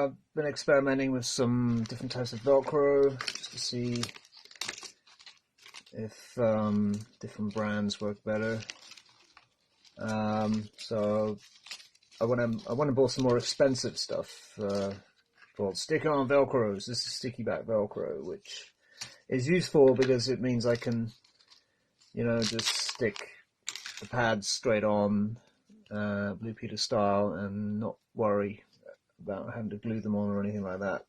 I've been experimenting with some different types of Velcro just to see if different brands work better. So I went and bought some more expensive stuff called stick-on Velcros. This is sticky back Velcro, which is useful because it means I can, just stick the pads straight on, Blue Peter style, and not worry about having to glue them on or anything like that.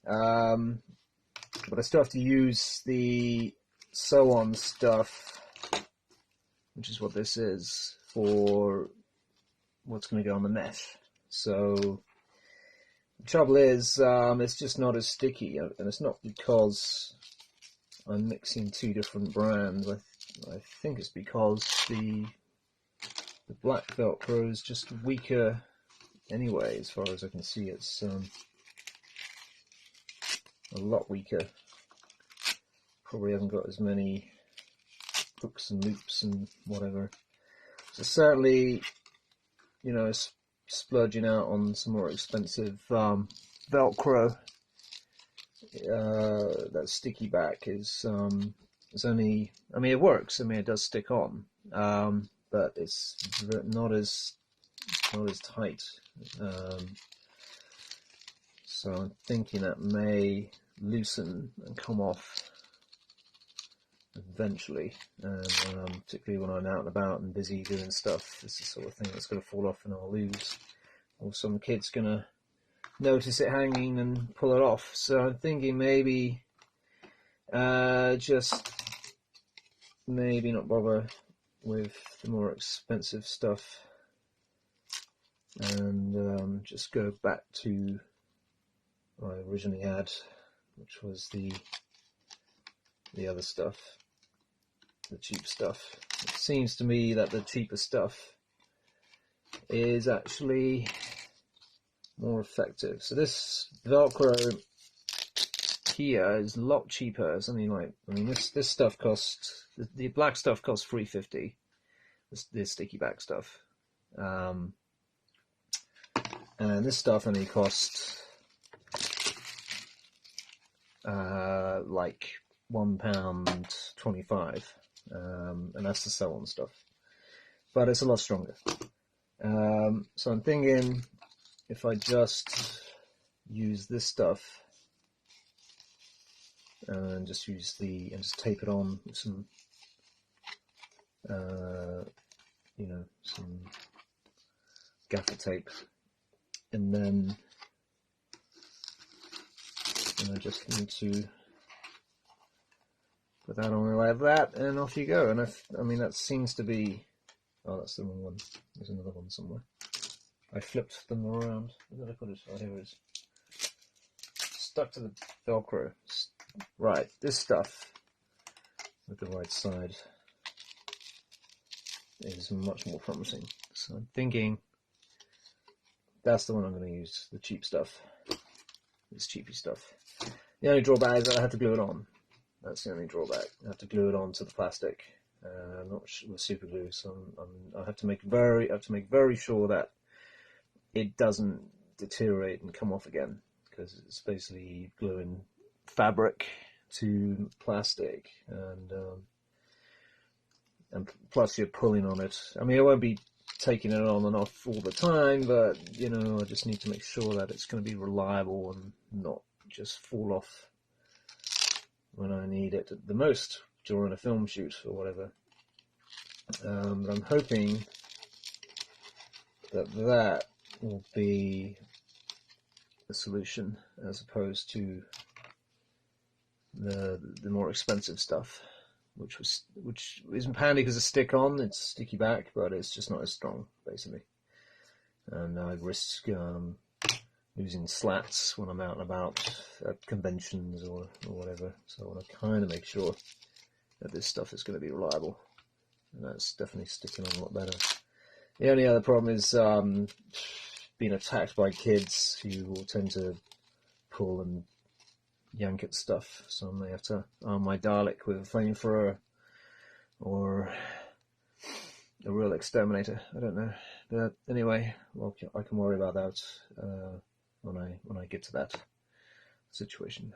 But I still have to use the sew-on stuff, which is what this is, for what's going to go on the mesh. So the trouble is, it's just not as sticky, and it's not because I'm mixing two different brands. I think it's because the black Velcro is just weaker anyway. As far as I can see, it's a lot weaker. Probably haven't got as many hooks and loops and whatever. So certainly, splurging out on some more expensive Velcro, that sticky back is only, it works. It does stick on, but it's not as tight. So I'm thinking that may loosen and come off eventually, and particularly when I'm out and about and busy doing stuff. This is the sort of thing that's going to fall off and I'll lose, or some kid's going to notice it hanging and pull it off. So I'm thinking maybe just maybe not bother with the more expensive stuff and just go back to what I originally had, which was the other stuff, the cheap stuff. It seems to me that the cheaper stuff is actually more effective. So this Velcro here is a lot cheaper. It's only like, this stuff costs, the black stuff costs $3.50. This sticky back stuff, and this stuff only costs like £1.25, and that's the sew-on stuff. But it's a lot stronger. So I'm thinking if I just use this stuff and just tape it on with some, some gaffer tape, and then I just need to put that on like that, and off you go. And that seems to be, oh, that's the wrong one. There's another one somewhere. I flipped them around. Where did I put it? Oh, here it is. Stuck to the Velcro. Right, this stuff with the right side is much more promising. So I'm thinking that's the one I'm going to use, the cheap stuff. This cheapy stuff. The only drawback is that I have to glue it on. That's the only drawback. I have to glue it on to the plastic, not with super glue. So I have to make very sure that it doesn't deteriorate and come off again, because it's basically gluing fabric to plastic, and plus you're pulling on it. I won't be taking it on and off all the time, but I just need to make sure that it's going to be reliable and not just fall off when I need it the most during a film shoot or whatever. But I'm hoping that will be the solution as opposed to the more expensive stuff, which isn't handy because it's stick on, it's sticky back, but it's just not as strong basically, and I risk losing slats when I'm out and about at conventions or whatever. So I want to kind of make sure that this stuff is going to be reliable, and that's definitely sticking on a lot better. The only other problem is being attacked by kids who will tend to pull and yank at stuff, so I may have to arm my Dalek with a flamethrower or a real exterminator. I don't know, but anyway, well, I can worry about that when get to that situation.